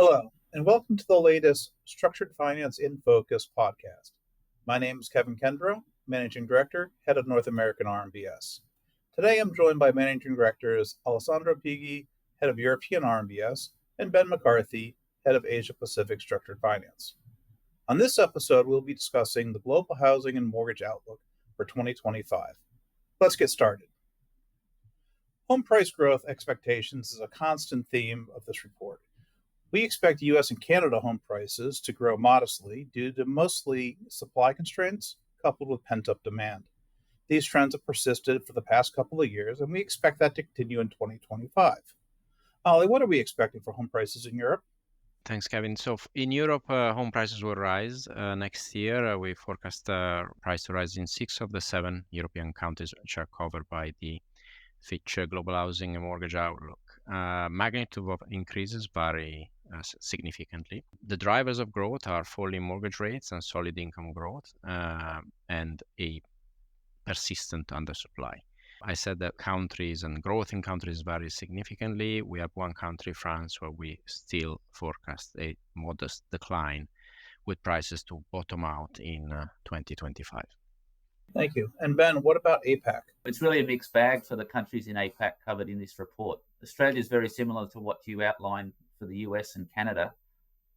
Hello, and welcome to the latest Structured Finance in Focus podcast. My name is Kevin Kendra, Managing Director, Head of North American RMBS. Today I'm joined by Managing Directors Alessandro Pighi, Head of European RMBS, and Ben McCarthy, Head of Asia Pacific Structured Finance. On this episode, we'll be discussing the global housing and mortgage outlook for 2025. Let's get started. Home price growth expectations is a constant theme of this report. We expect U.S. and Canada home prices to grow modestly due to mostly supply constraints coupled with pent-up demand. These trends have persisted for the past couple of years, and we expect that to continue in 2025. Ollie, what are we expecting for home prices in Europe? Thanks, Kevin. So in Europe, home prices will rise next year. We forecast price to rise in 6 of the 7 European countries, which are covered by the Fitch Global Housing and Mortgage Outlook. Magnitude of increases vary significantly. The drivers of growth are falling mortgage rates and solid income growth, and a persistent undersupply. I said that countries and growth in countries vary significantly. We have one country, France, where we still forecast a modest decline with prices to bottom out in 2025. Thank you. And Ben, what about APAC? It's really a mixed bag for the countries in APAC covered in this report. Australia is very similar to what you outlined for the US and Canada.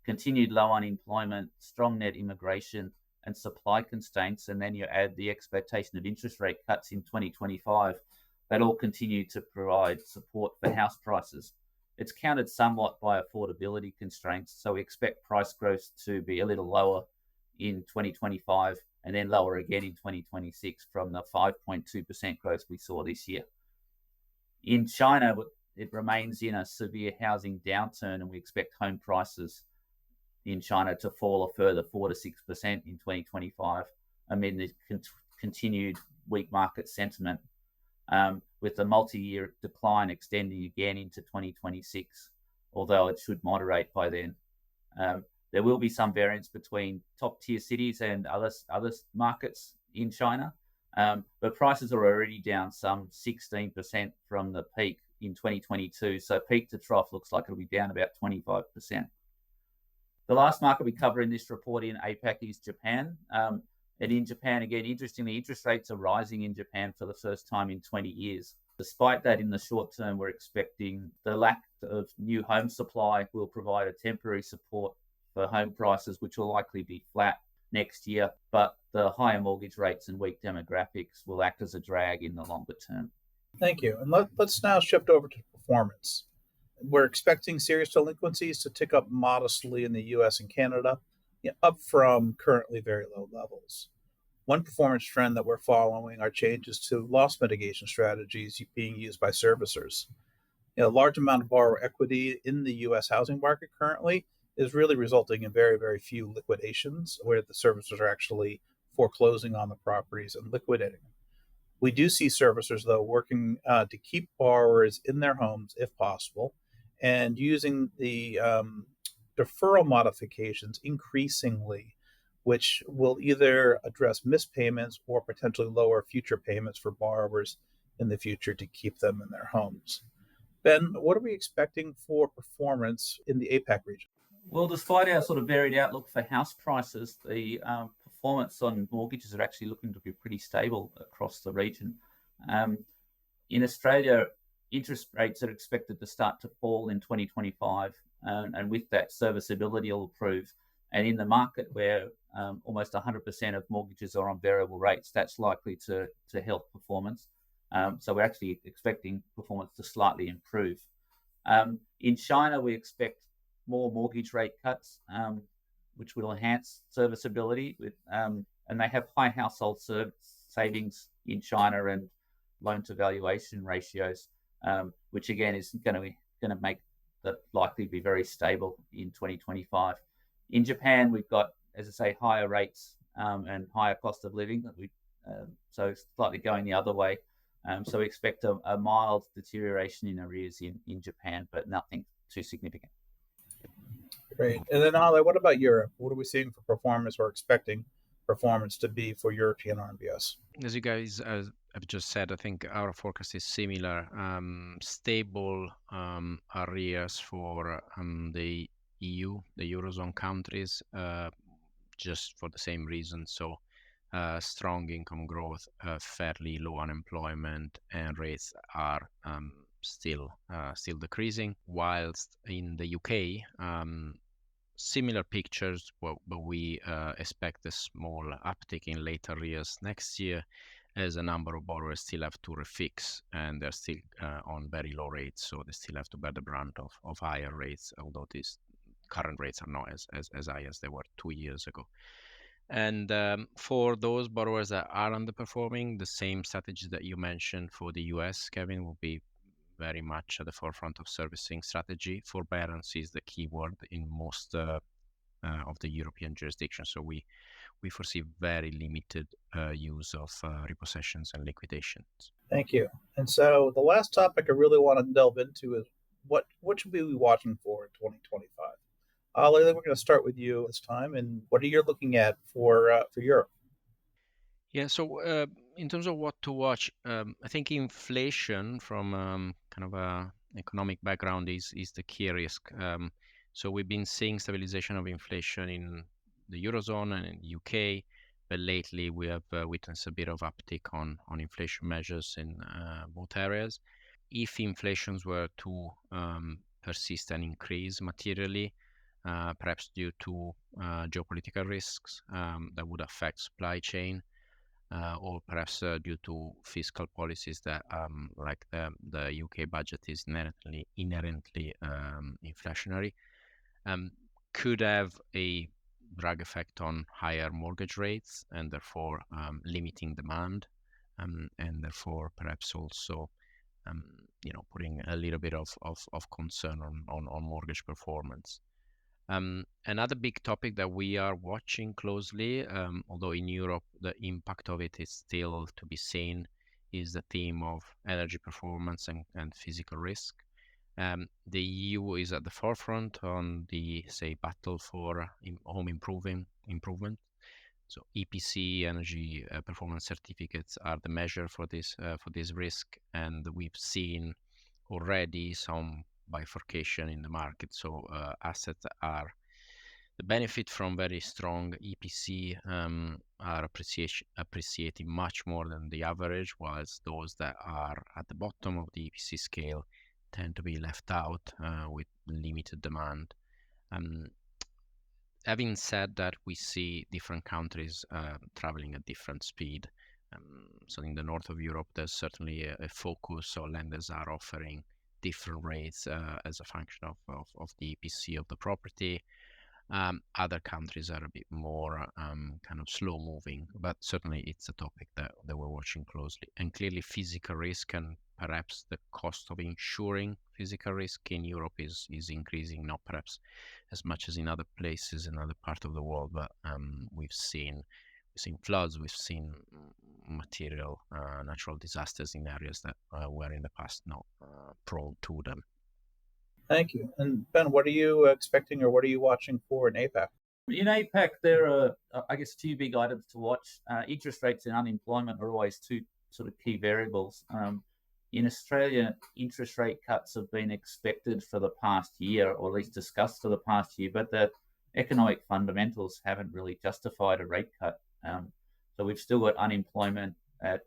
Continued low unemployment, strong net immigration, and supply constraints, and then you add the expectation of interest rate cuts in 2025, that all continue to provide support for house prices. It's countered somewhat by affordability constraints, so we expect price growth to be a little lower in 2025 and then lower again in 2026 from the 5.2% growth we saw this year. In China, it remains in a severe housing downturn, and we expect home prices in China to fall a further 4 to 6% in 2025 amid the continued weak market sentiment, with the multi-year decline extending again into 2026, although it should moderate by then. There will be some variance between top-tier cities and other markets in China, but prices are already down some 16% from the peak in 2022, so peak to trough looks like it'll be down about 25%. The last market we cover in this report in APAC is Japan. And in Japan, again, interestingly, interest rates are rising in Japan for the first time in 20 years. Despite that, in the short term, we're expecting the lack of new home supply will provide a temporary support for home prices, which will likely be flat next year. But the higher mortgage rates and weak demographics will act as a drag in the longer term. Thank you. And let's now shift over to performance. We're expecting serious delinquencies to tick up modestly in the U.S. and Canada, up from currently very low levels. One performance trend that we're following are changes to loss mitigation strategies being used by servicers. A large amount of borrower equity in the U.S. housing market currently is really resulting in very, very few liquidations where the servicers are actually foreclosing on the properties and liquidating them. We do see servicers, though, working to keep borrowers in their homes if possible, and using the deferral modifications increasingly, which will either address missed payments or potentially lower future payments for borrowers in the future to keep them in their homes. Ben, what are we expecting for performance in the APAC region? Well, despite our sort of varied outlook for house prices, the performance on mortgages are actually looking to be pretty stable across the region. In Australia, interest rates are expected to start to fall in 2025, and with that, serviceability will improve. And in the market where almost 100% of mortgages are on variable rates, that's likely to help performance. So we're actually expecting performance to slightly improve. In China, we expect more mortgage rate cuts, which will enhance serviceability. And they have high household savings in China and loan-to-valuation ratios, which again is going to make that likely be very stable in 2025. In Japan, we've got, as I say, higher rates and higher cost of living, so slightly going the other way. So we expect a mild deterioration in arrears in Japan, but nothing too significant. Great. And then, Ali, what about Europe? What are we seeing for performance or expecting performance to be for European RMBS? As you guys have just said, I think our forecast is similar. Stable arrears for the EU, the Eurozone countries, just for the same reason. So strong income growth, fairly low unemployment, and rates are still decreasing. Whilst in the UK, similar pictures, but we expect a small uptick in later years next year, as a number of borrowers still have to refix, and they're still on very low rates, so they still have to bear the brunt of higher rates, although these current rates are not as high as they were 2 years ago. And for those borrowers that are underperforming, the same strategy that you mentioned for the US, Kevin, will be very much at the forefront of servicing strategy. Forbearance is the key word in most of the European jurisdictions. So we foresee very limited use of repossessions and liquidations. Thank you. And so the last topic I really want to delve into is what should we be watching for in 2025? Layla, we're going to start with you this time. And what are you looking at for Europe? Yeah, so in terms of what to watch, I think inflation from kind of a economic background is the key risk. So we've been seeing stabilization of inflation in the Eurozone and in the UK, but lately we have witnessed a bit of uptick on inflation measures in both areas. If inflations were to persist and increase materially, perhaps due to geopolitical risks that would affect supply chain, or perhaps due to fiscal policies that, like the UK budget is inherently inflationary, could have a drag effect on higher mortgage rates and therefore limiting demand, and therefore perhaps also putting a little bit of concern on mortgage performance. Another big topic that we are watching closely, although in Europe the impact of it is still to be seen, is the theme of energy performance and physical risk. The EU is at the forefront on the, say, battle for home improvement. So EPC, energy performance certificates, are the measure for this risk, and we've seen already some bifurcation in the market. So assets are the benefit from very strong EPC are appreciating much more than the average, whilst those that are at the bottom of the EPC scale tend to be left out with limited demand. Having said that, we see different countries traveling at different speed. So in the north of Europe, there's certainly a focus, so lenders are offering different rates as a function of the EPC of the property. Other countries are a bit more kind of slow moving, but certainly it's a topic that we're watching closely. And clearly physical risk and perhaps the cost of insuring physical risk in Europe is increasing, not perhaps as much as in other places in other parts of the world, but we've seen floods, we've seen material natural disasters in areas that were in the past not prone to them. Thank you. And Ben, what are you expecting, or what are you watching for in APAC? In APAC, there are, I guess, two big items to watch. Interest rates and unemployment are always two sort of key variables. In Australia, interest rate cuts have been expected for the past year, or at least discussed for the past year, but the economic fundamentals haven't really justified a rate cut. So we've still got unemployment at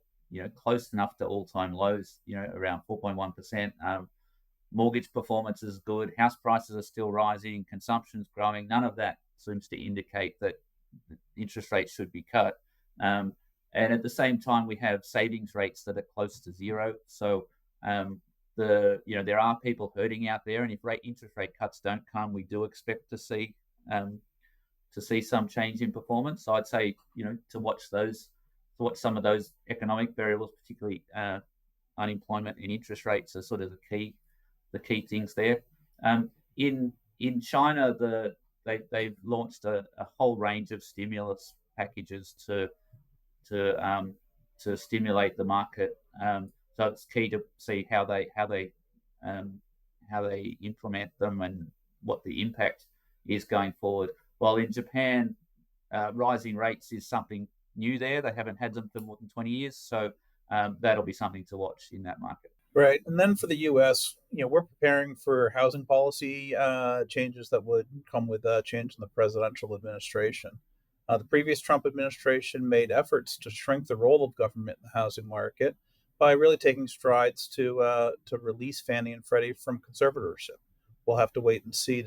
close enough to all-time lows, around 4.1%. Mortgage performance is good. House prices are still rising. Consumption's growing. None of that seems to indicate that interest rates should be cut. And at the same time, we have savings rates that are close to zero. So there are people hurting out there, and if interest rate cuts don't come, we do expect to see some change in performance. So I'd say to watch some of those economic variables, particularly unemployment and interest rates, are sort of the key things there. In China, they've launched a whole range of stimulus packages to stimulate the market. So it's key to see how they implement them and what the impact is going forward. While in Japan, rising rates is something new there. They haven't had them for more than 20 years. So that'll be something to watch in that market. Right. And then for the U.S., we're preparing for housing policy changes that would come with a change in the presidential administration. The previous Trump administration made efforts to shrink the role of government in the housing market by really taking strides to release Fannie and Freddie from conservatorship. We'll have to wait and see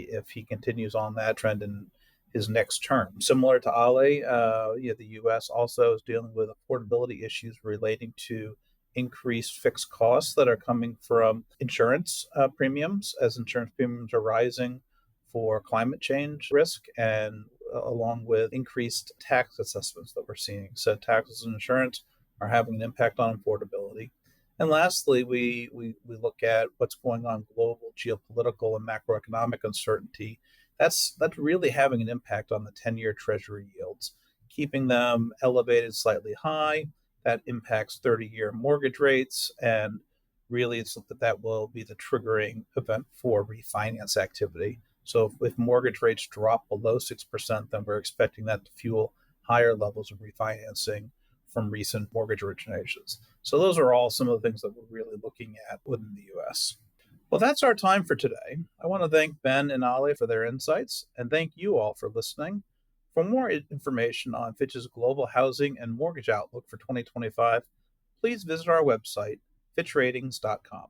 if he continues on that trend in his next term. Similar to Ale, the U.S. also is dealing with affordability issues relating to increased fixed costs that are coming from insurance premiums, as insurance premiums are rising for climate change risk, and along with increased tax assessments that we're seeing. So taxes and insurance are having an impact on affordability. And lastly, we look at what's going on global geopolitical and macroeconomic uncertainty. That's really having an impact on the 10-year Treasury yields, keeping them elevated slightly high. That impacts 30-year mortgage rates, and really it's that will be the triggering event for refinance activity. So if mortgage rates drop below 6%, then we're expecting that to fuel higher levels of refinancing from recent mortgage originations. So those are all some of the things that we're really looking at within the U.S. Well, that's our time for today. I want to thank Ben and Ale for their insights, and thank you all for listening. For more information on Fitch's global housing and mortgage outlook for 2025, please visit our website, fitchratings.com.